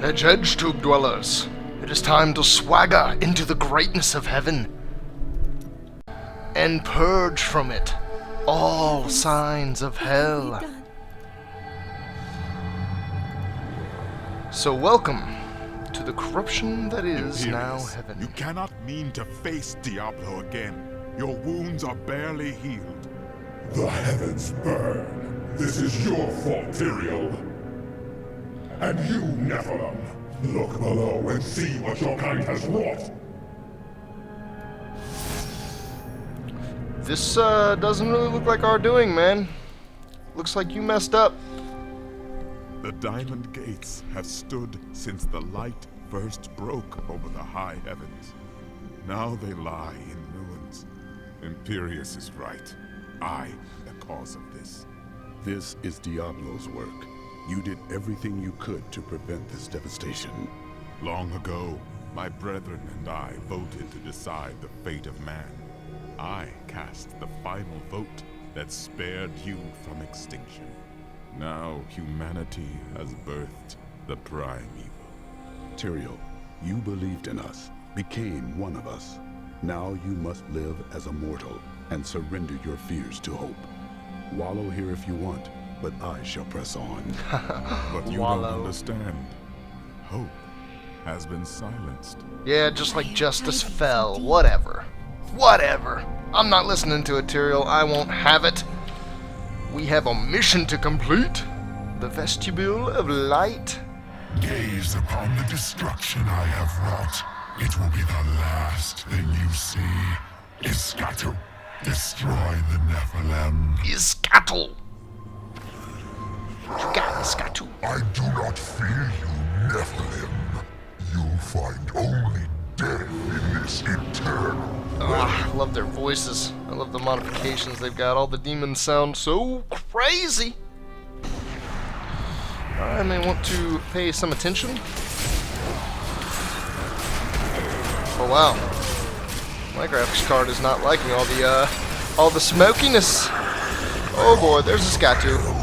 Edge dwellers, it is time to swagger into the greatness of heaven and purge from it all signs of hell. So welcome to the corruption that is now heaven. You cannot mean to face Diablo again. Your wounds are barely healed. The heavens burn. This is your fault, Tyrael. And you, Nephilim, look below and see what your kind has wrought. This doesn't really look like our doing, man. Looks like you messed up. The Diamond Gates have stood since the light first broke over the high heavens. Now they lie in ruins. Imperius is right. I am the cause of this. This is Diablo's work. You did everything you could to prevent this devastation. Long ago, my brethren and I voted to decide the fate of man. I cast the final vote that spared you from extinction. Now humanity has birthed the prime evil. Tyrael, you believed in us, became one of us. Now you must live as a mortal and surrender your fears to hope. Wallow here if you want, but I shall press on. But you don't understand. Hope has been silenced. Yeah, just like justice fell. Whatever. Whatever. I'm not listening to it, Tyrael. I won't have it. We have a mission to complete. The vestibule of light. Gaze upon the destruction I have wrought. It will be the last thing you see. Iskatu, destroy the Nephilim. Iskatu. What you got, Iskatu? I do not fear you, Nephilim. You'll find only death in this eternal. I love their voices. I love the modifications they've got. All the demons sound so crazy. I may want to pay some attention. Oh wow, my graphics card is not liking all the smokiness. Oh boy, there's a Iskatu.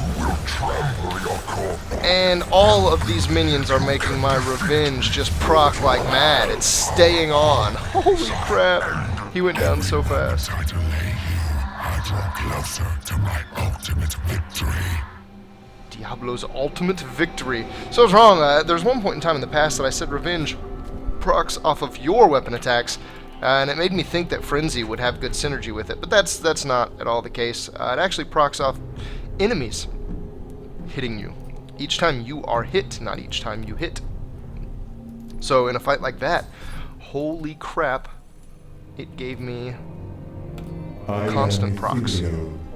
And all of these minions are making my revenge just proc like mad. It's staying on. Holy crap. He went down so fast. I delay you. I draw closer to my ultimate victory. Diablo's ultimate victory. So I was wrong. There's one point in time in the past that I said revenge procs off of your weapon attacks, and it made me think that Frenzy would have good synergy with it, but that's not at all the case. It actually procs off enemies hitting you. Each time you are hit, not each time you hit. So in a fight like that, holy crap, it gave me constant procs.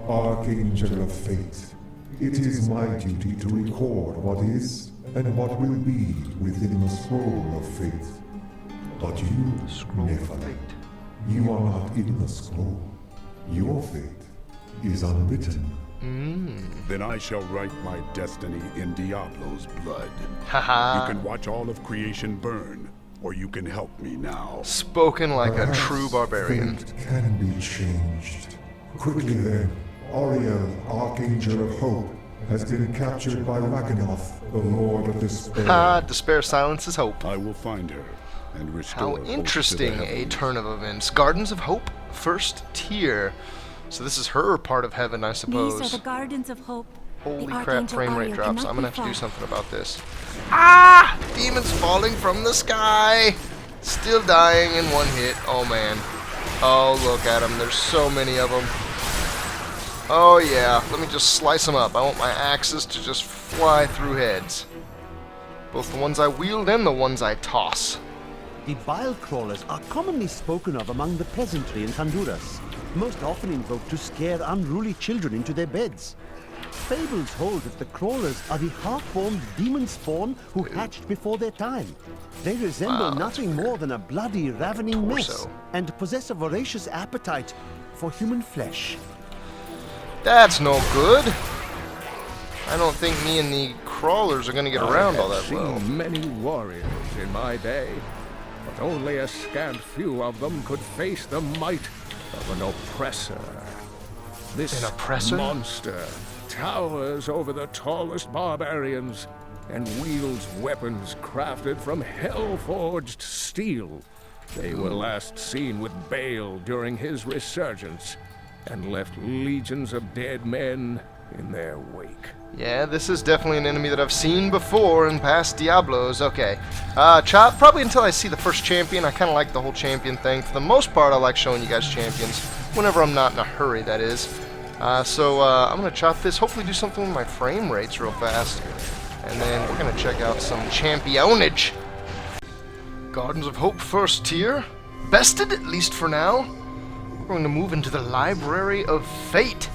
Archangel of fate. It is my duty to record what is and what will be within the scroll of fate. But you, Nephilim, you are not in the scroll. Your fate is unwritten. Then I shall write my destiny in Diablo's blood. Haha. You can watch all of creation burn, or you can help me now. Spoken like a true Perhaps barbarian. Fate can be changed. Quickly then, Ariel, Archangel of Hope, has been captured by Rakanoth, the Lord of Despair. Despair silences hope. I will find her and restore How hope to the interesting a heavens. turn of events. Gardens of Hope, first tier. So this is her part of heaven, I suppose. These are the Gardens of Hope. Holy The crap, Archangel frame rate Ariel drops. cannot I'm gonna be have to do fought. something about this. Ah! Demons falling from the sky! Still dying in one hit. Oh man. Oh, look at them. There's so many of them. Oh yeah, let me just slice them up. I want my axes to just fly through heads. Both the ones I wield and the ones I toss. The bile crawlers are commonly spoken of among the peasantry in Honduras, most often invoked to scare unruly children into their beds. Fables hold that the crawlers are the half-formed demon spawn who hatched before their time. They resemble nothing more than a bloody, ravening mess, Torso. and possess a voracious appetite for human flesh. That's no good. I don't think me and the crawlers are gonna get around all that I've well. seen many warriors in my day, but only a scant few of them could face the might of an oppressor. This An oppressor? monster towers over the tallest barbarians and wields weapons crafted from hell-forged steel. They were last seen with Baal during his resurgence, and left legions of dead men in their wake. Yeah, this is definitely an enemy that I've seen before in past Diablos. Okay. Chop, probably until I see the first champion. I kind of like the whole champion thing. For the most part, I like showing you guys champions. Whenever I'm not in a hurry, that is. So I'm going to chop this. Hopefully do something with my frame rates real fast. And then we're going to check out some championage. Gardens of Hope first tier. Bested, at least for now. We're going to move into the Library of Fate.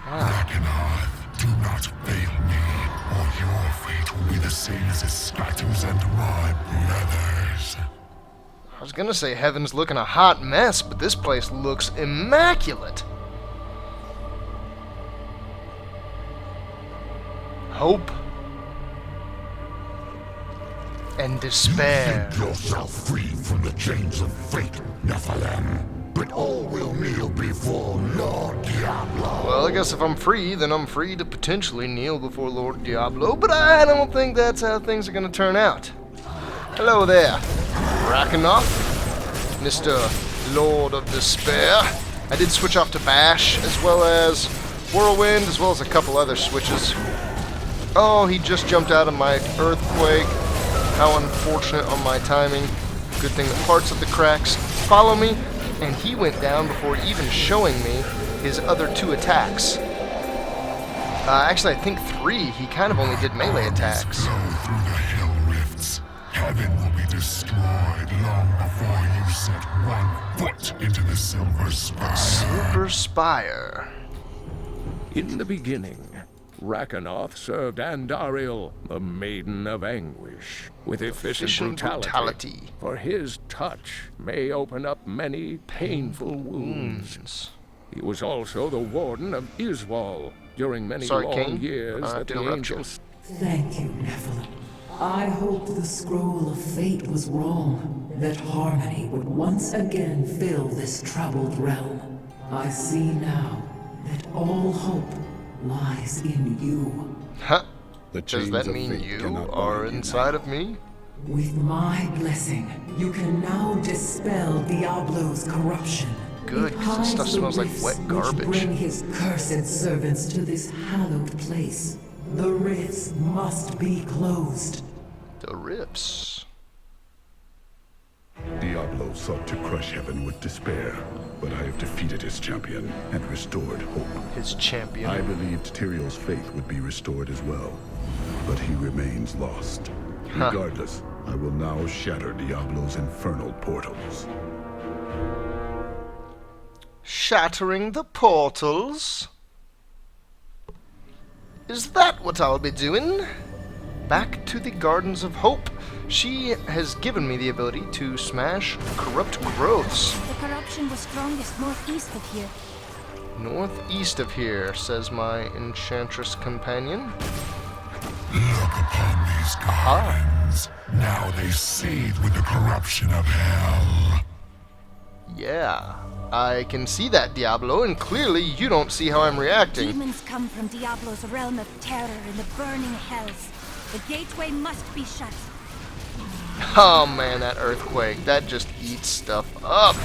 Rakanoth, do not fail me, or your fate will be the same as Iskatu's and my brothers. I was gonna say heaven's looking a hot mess, but this place looks immaculate. Hope and despair. You think yourself free from the chains of fate, Nephilim, but all will kneel before Lord Diablo. Well, I guess if I'm free, then I'm free to potentially kneel before Lord Diablo, but I don't think that's how things are gonna turn out. Hello there, Rakanoth, Mr. Lord of Despair. I did switch off to Bash, as well as Whirlwind, as well as a couple other switches. Oh, he just jumped out of my Earthquake. How unfortunate on my timing. Good thing that parts of the cracks follow me, and he went down before even showing me his other 2 attacks. Actually, I think 3. He kind of only did melee attacks. Go through the hell rifts. Heaven will be destroyed long before you set one foot into the Silver Spire. Silver Spire. In the beginning, Rakanoth served Andariel, the Maiden of Anguish, with efficient brutality. For his touch may open up many painful wounds. He was also the Warden of Izual during many long years that the angels... Thank you, Nephilim. I hoped the scroll of fate was wrong, that harmony would once again fill this troubled realm. I see now that all hope lies in you. Huh? The Does chains that of mean fate you cannot are bind you inside now. of me? With my blessing, you can now dispel Diablo's corruption. Good, It 'cause this stuff hides the smells like rifts wet garbage. Which bring his cursed servants to this hallowed place. The rifts must be closed. The rips. Diablo sought to crush heaven with despair, but I have defeated his champion and restored hope. His champion. I believed Tyrael's faith would be restored as well, but he remains lost. Regardless, I will now shatter Diablo's infernal portals. Shattering the portals? Is that what I'll be doing? Back to the Gardens of Hope. She has given me the ability to smash corrupt growths. The corruption was strongest northeast of here. Northeast of here, says my enchantress companion. Look upon these gardens. Now they seethe with the corruption of hell. Yeah, I can see that, Diablo, and clearly you don't see how I'm reacting. Demons come from Diablo's realm of terror in the burning hells. The gateway must be shut. Oh man, that earthquake, that just eats stuff up.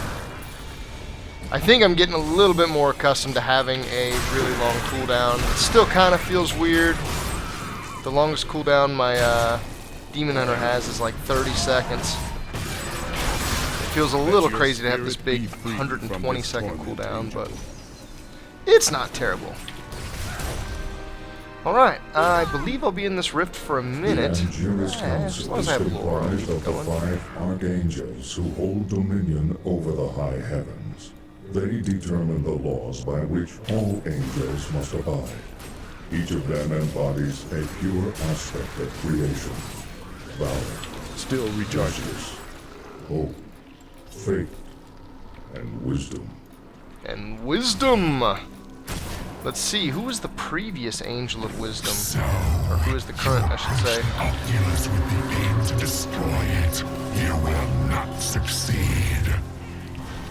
I think I'm getting a little bit more accustomed to having a really long cooldown. It still kind of feels weird. The longest cooldown my Demon Hunter has is like 30 seconds. It feels a little crazy to have this big 120 second cooldown, but it's not terrible. Alright, I believe I'll be in this rift for a minute. The Angelus As long Council as is I have lore, I'll comprised keep of the going. 5 archangels who hold dominion over the high heavens. They determine the laws by which all angels must abide. Each of them embodies a pure aspect of creation. Valor, Still recharges. hope, faith, and wisdom. And wisdom! Let's see, who was the previous Angel of Wisdom? Or who is the current, I should say. Oculus with the aim to destroy it. You will not succeed.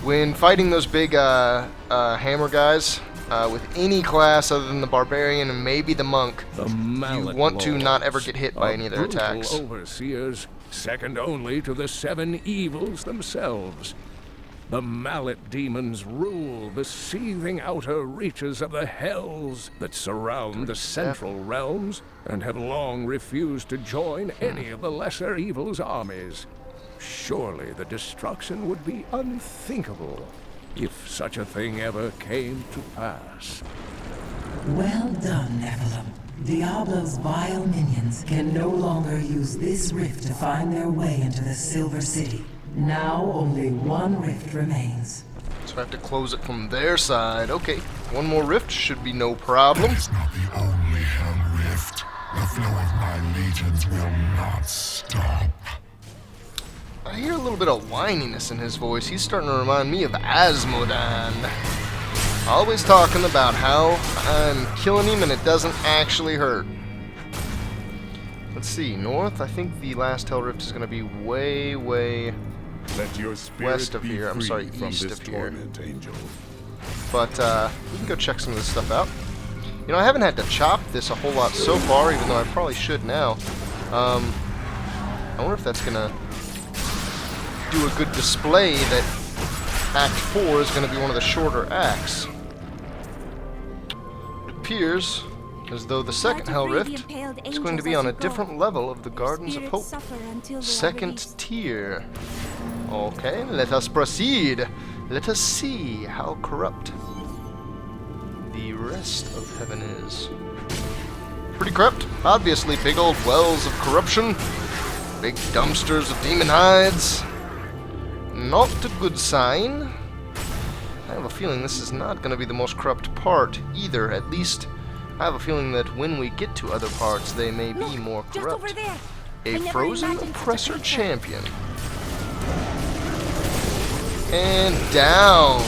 When fighting those big hammer guys, with any class other than the barbarian and maybe the monk, you want to not ever get hit by any of their attacks. Overseers, second only to the 7 evils themselves. The mallet demons rule the seething outer reaches of the hells that surround the central realms, and have long refused to join any of the lesser evil's armies. Surely the destruction would be unthinkable if such a thing ever came to pass. Well done, Nephilim. Diablo's vile minions can no longer use this rift to find their way into the Silver City. Now only one rift remains. So I have to close it from their side. Okay, one more rift should be no problem. It's not the only hell rift. The flow of my legions will not stop. I hear a little bit of whininess in his voice. He's starting to remind me of Asmodan. Always talking about how I'm killing him and it doesn't actually hurt. Let's see, north. I think the last Hell Rift is going to be way Let your spirit west of be here. I'm free sorry, from east this of here. torment, Angel. But we can go check some of this stuff out. You know, I haven't had to chop this a whole lot so far, even though I probably should now. I wonder if that's going to do a good display that Act 4 is going to be one of the shorter acts. It appears as though the second Hell Rift is going to be on a different level of the Gardens of Hope. Second tier. Okay, let us proceed. Let us see how corrupt the rest of heaven is. Pretty corrupt. Obviously, big old wells of corruption. Big dumpsters of demon hides. Not a good sign. I have a feeling this is not going to be the most corrupt part either. At least, I have a feeling that when we get to other parts, they may be more corrupt. A frozen oppressor champion. And down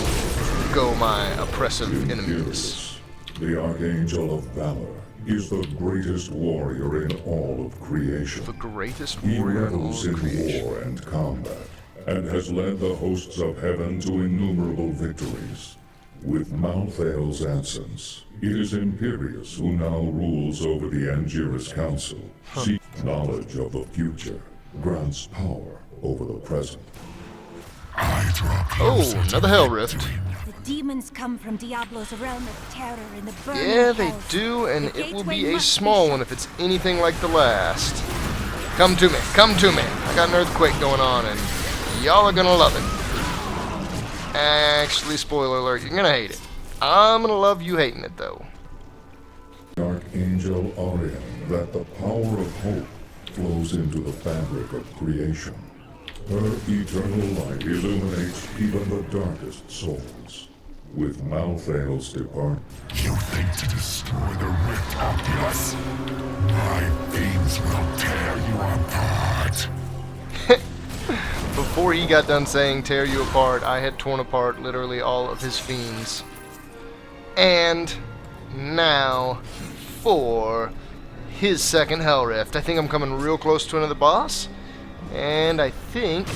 go my oppressive enemies. The Archangel of Valor is the greatest warrior in all of creation. The greatest He warrior in all revels of in creation. war and combat, and has led the hosts of heaven to innumerable victories. With Malthael's absence, it is Imperius who now rules over the Angiris Council. Seeks knowledge of the future, grants power over the present. I draw Oh, closer to another Hell Rift. victory. The demons come from Diablo's realm of terror in the burning Yeah, they hells. do, and The it will gateway be a must small shut. one if it's anything like the last. Come to me, come to me. I got an earthquake going on, and y'all are gonna love it. Actually, spoiler alert, you're gonna hate it. I'm gonna love you hating it, though. Archangel Arian, that the power of hope flows into the fabric of creation. Her eternal light illuminates even the darkest souls. With Malthael's departure, You think to destroy the rift, Oculus? My fiends will tear you apart. Before he got done saying tear you apart, I had torn apart literally all of his fiends. And now for his second Hell Rift. I think I'm coming real close to another boss. And I think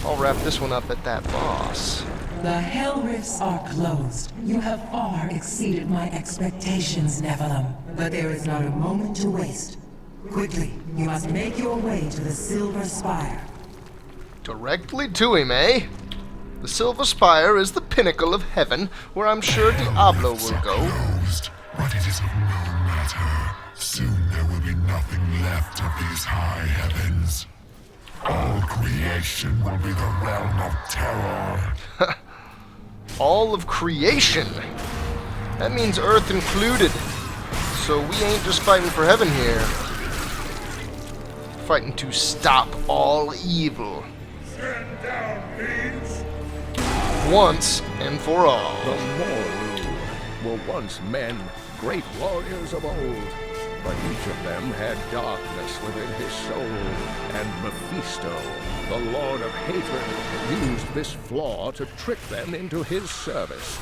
I'll wrap this one up at that boss. The Hell Rifts are closed. You have far exceeded my expectations, Nephilim. But there is not a moment to waste. Quickly, you must make your way to the Silver Spire. Directly to him, eh? The Silver Spire is the pinnacle of heaven, where I'm sure Diablo will go. Closed, but it is of no matter. Soon there will be nothing left of these high heavens. All creation will be the realm of terror. All of creation. That means Earth included. So we ain't just fighting for heaven here. Fighting to stop all evil. Once and for all. The Moru were once men, great warriors of old, but each of them had darkness within his soul, and Mephisto, the Lord of Hatred, used this flaw to trick them into his service.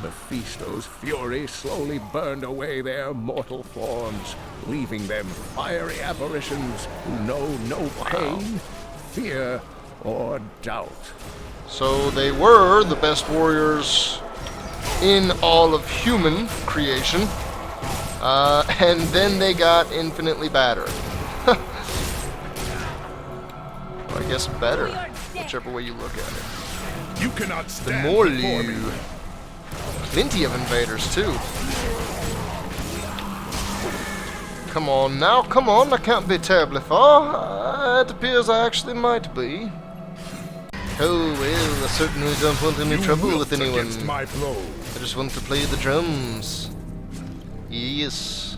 Mephisto's fury slowly burned away their mortal forms, leaving them fiery apparitions who know no pain, fear, or doubt. So they were the best warriors in all of human creation. And then they got infinitely badder. I guess better, whichever way you look at it. You cannot stand The more before me. plenty of invaders too. Come on now, come on, I can't be terribly far. It appears I actually might be. Oh well, I certainly don't want any trouble with anyone. My blow. I just want to play the drums. Yes.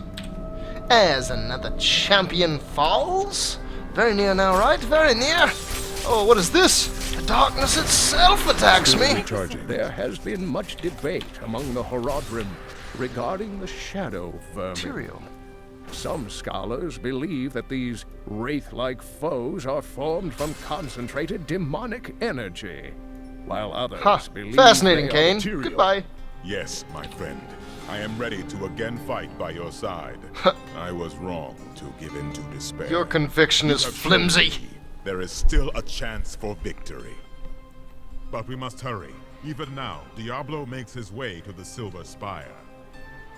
As another champion falls. Very near now, right? Very near. Oh, what is this? The darkness itself attacks me. There has been much debate among the Horadrim regarding the shadow vermin. Tyrael. Some scholars believe that these wraith-like foes are formed from concentrated demonic energy, while others believe Fascinating, they are Kane. material. Goodbye. Yes, my friend. I am ready to again fight by your side. I was wrong to give in to despair. Your conviction is flimsy. There is still a chance for victory. But we must hurry. Even now, Diablo makes his way to the Silver Spire.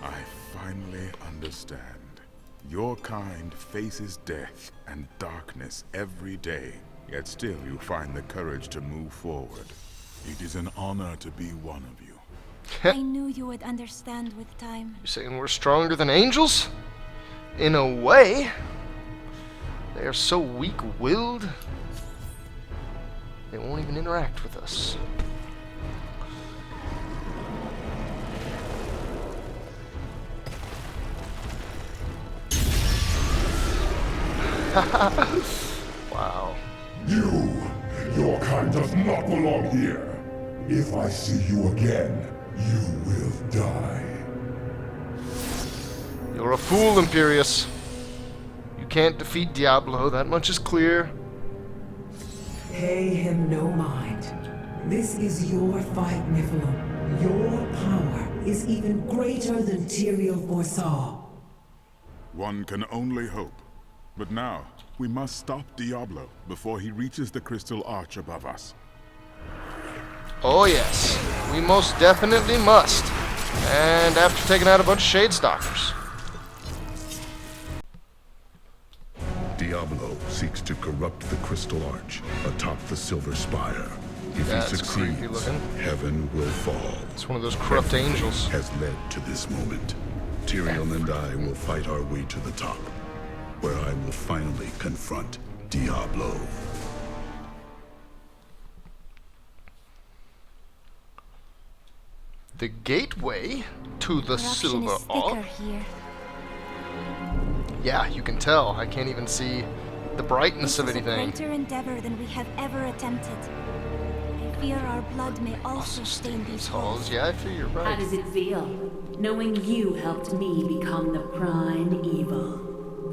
I finally understand. Your kind faces death and darkness every day, yet still you find the courage to move forward. It is an honor to be one of you. I knew you would understand with time. You saying we're stronger than angels? In a way. They are so weak-willed, they won't even interact with us. Wow. Your kind does not belong here. If I see you again, you will die. You're a fool, Imperius. You can't defeat Diablo, that much is clear. Pay him no mind. This is your fight, Nephilim. Your power is even greater than Tyrael foresaw. One can only hope. But now, we must stop Diablo before he reaches the crystal arch above us. Oh yes, we most definitely must. And after taking out a bunch of Shade Stalkers. Diablo seeks to corrupt the crystal arch atop the Silver Spire. If That's he creepy succeeds, looking. heaven will fall. It's one of those corrupt angels. Has led to this moment. Tyrael and I will fight our way to the top, where I will finally confront Diablo. The gateway to the Corruption Silver is thicker Arch. here. Yeah, you can tell. I can't even see the brightness of This is a anything. greater endeavor than we have ever attempted. I fear our blood may also stain these halls. Yeah, I fear you're How right. does it feel, knowing you helped me become the prime evil?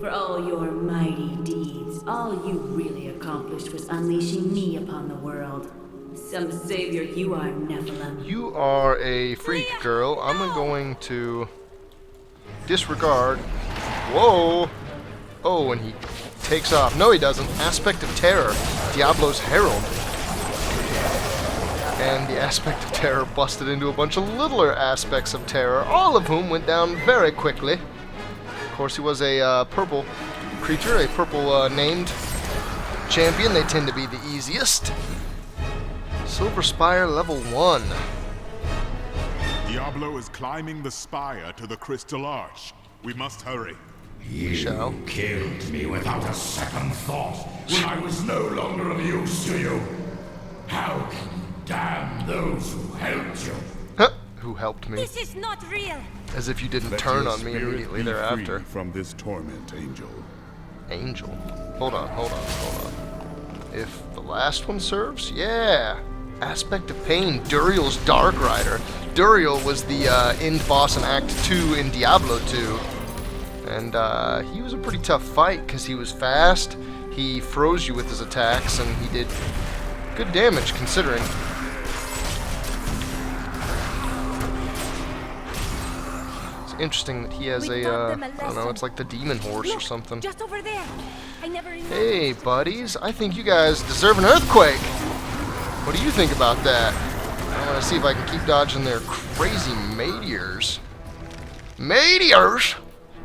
For all your mighty deeds, all you really accomplished was unleashing me upon the world. Some savior you are, Nephilim. You are a freak, girl. I'm going to disregard. Whoa! Oh, and he takes off. No, he doesn't. Aspect of Terror. Diablo's Herald. And the Aspect of Terror busted into a bunch of littler Aspects of Terror, all of whom went down very quickly. Of course, he was a purple creature, a purple named champion. They tend to be the easiest. Silver Spire level 1. Diablo is climbing the spire to the crystal arch. We must hurry. You shall. killed me without a second thought when I was no longer of use to you. How can you damn those who helped you? Who helped me? This is not real. As if you didn't Let turn your on me spirit immediately be thereafter. free from this torment, Angel. Angel. Hold on. If the last one serves, yeah. Aspect of Pain, Duriel's Dark Rider. Duriel was the end boss in Act 2 in Diablo 2. And he was a pretty tough fight because he was fast, he froze you with his attacks, and he did good damage considering. It's interesting that he has We a, taught them a I don't know, lesson. it's like the demon horse or Look, something. just over there. I never remembered. Hey, buddies, I think you guys deserve an earthquake. What do you think about that? want to see if I can keep dodging their crazy meteors. Meteors?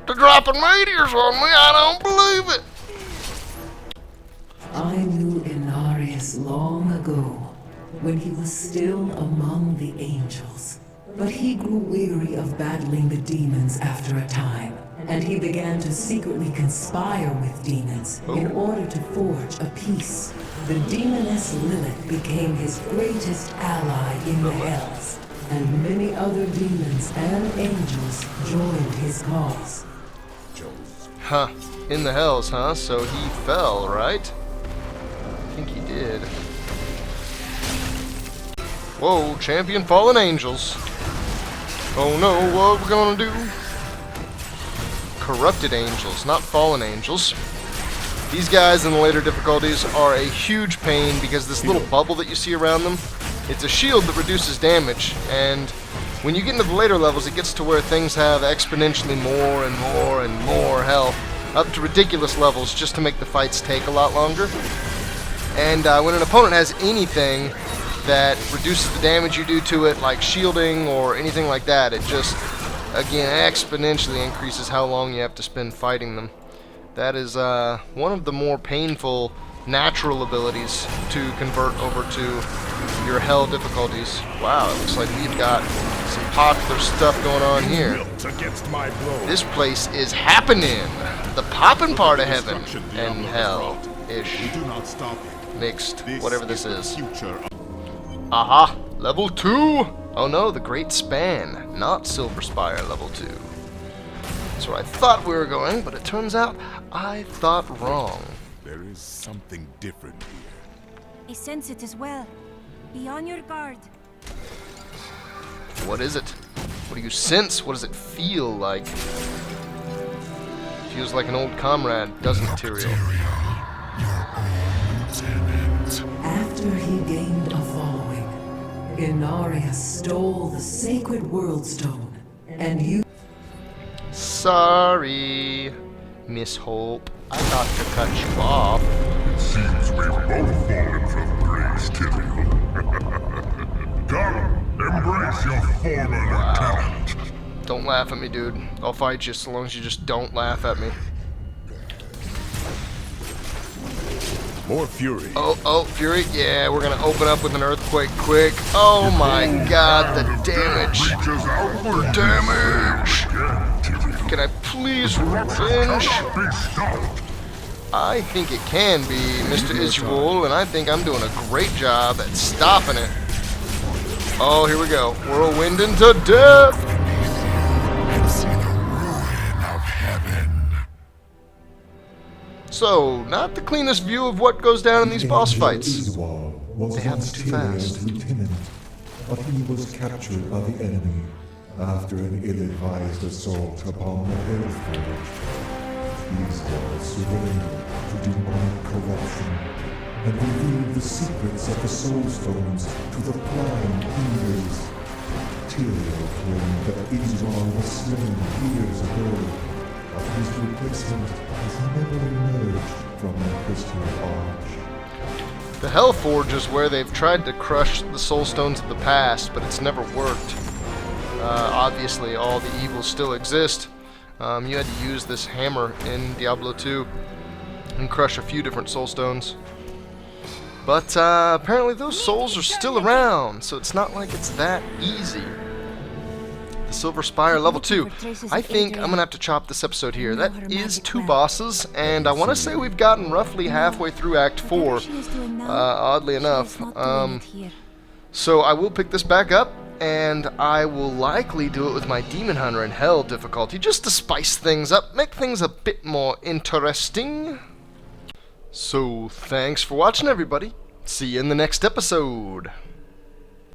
They're dropping meteors on me, I don't believe it! I knew Inarius long ago, when he was still among the angels. But he grew weary of battling the demons after a time, and he began to secretly conspire with demons in order to forge a peace. The demoness Lilith became his greatest ally in the Hells, and many other demons and angels joined his cause. Huh. In the Hells, huh? So he fell, right? I think he did. Whoa, champion fallen angels. Oh no, what are we gonna do? Corrupted angels, not fallen angels. These guys in the later difficulties are a huge pain because this little bubble that you see around them, it's a shield that reduces damage, and when you get into the later levels it gets to where things have exponentially more and more and more health, up to ridiculous levels just to make the fights take a lot longer. And when an opponent has anything that reduces the damage you do to it, like shielding or anything like that, it just, again, exponentially increases how long you have to spend fighting them. That is one of the more painful natural abilities to convert over to your hell difficulties. Wow, it looks like we've got some popular stuff going on here. This place is happening. The poppin' part of heaven and hell-ish. Mixed, whatever this is. Aha! Level 2! Oh no, the Great Span, not Silver Spire level 2. That's where I thought we were going, but it turns out I thought wrong. There is something different here. I sense it as well. Be on your guard. What is it? What do you sense? What does it feel like? Feels like an old comrade, doesn't it, Tyrael? After he gained a following, Inarius stole the sacred world stone and used. Sorry, Miss Hope. I got to cut you off. It seems we've both fallen from grace, Tyrael. Come, embrace your former lieutenant. Don't laugh at me, dude. I'll fight you so long as you just don't laugh at me. More fury. Oh, fury. Yeah, we're gonna open up with an earthquake quick. Oh my god, the damage. Damage! Can I please revenge? I think it can be, Mr. Izual, and I think I'm doing a great job at stopping it. Oh, here we go. Whirlwind into death! So, not the cleanest view of what goes down in these boss fights. Was they happen too fast. Lieutenant, but he was captured by the enemy after an ill-advised assault upon the Hellforge. These gods surrendered to demonic corruption and revealed the secrets of the soul stones to the prime healers. Tyrael claimed that Izual was slain years ago, but his replacement has never emerged from the crystal arch. The Hellforge is where they've tried to crush the soul stones of the past, but it's never worked. Obviously, all the evils still exist. You had to use this hammer in Diablo 2 and crush a few different soul stones. But apparently those souls are still around, so it's not like it's that easy. The Silver Spire level 2. I think I'm going to have to chop this episode here. That is 2 bosses, and I want to say we've gotten roughly halfway through Act 4, oddly enough. So I will pick this back up, and I will likely do it with my Demon Hunter in Hell difficulty, just to spice things up, make things a bit more interesting. So, thanks for watching, everybody. See you in the next episode.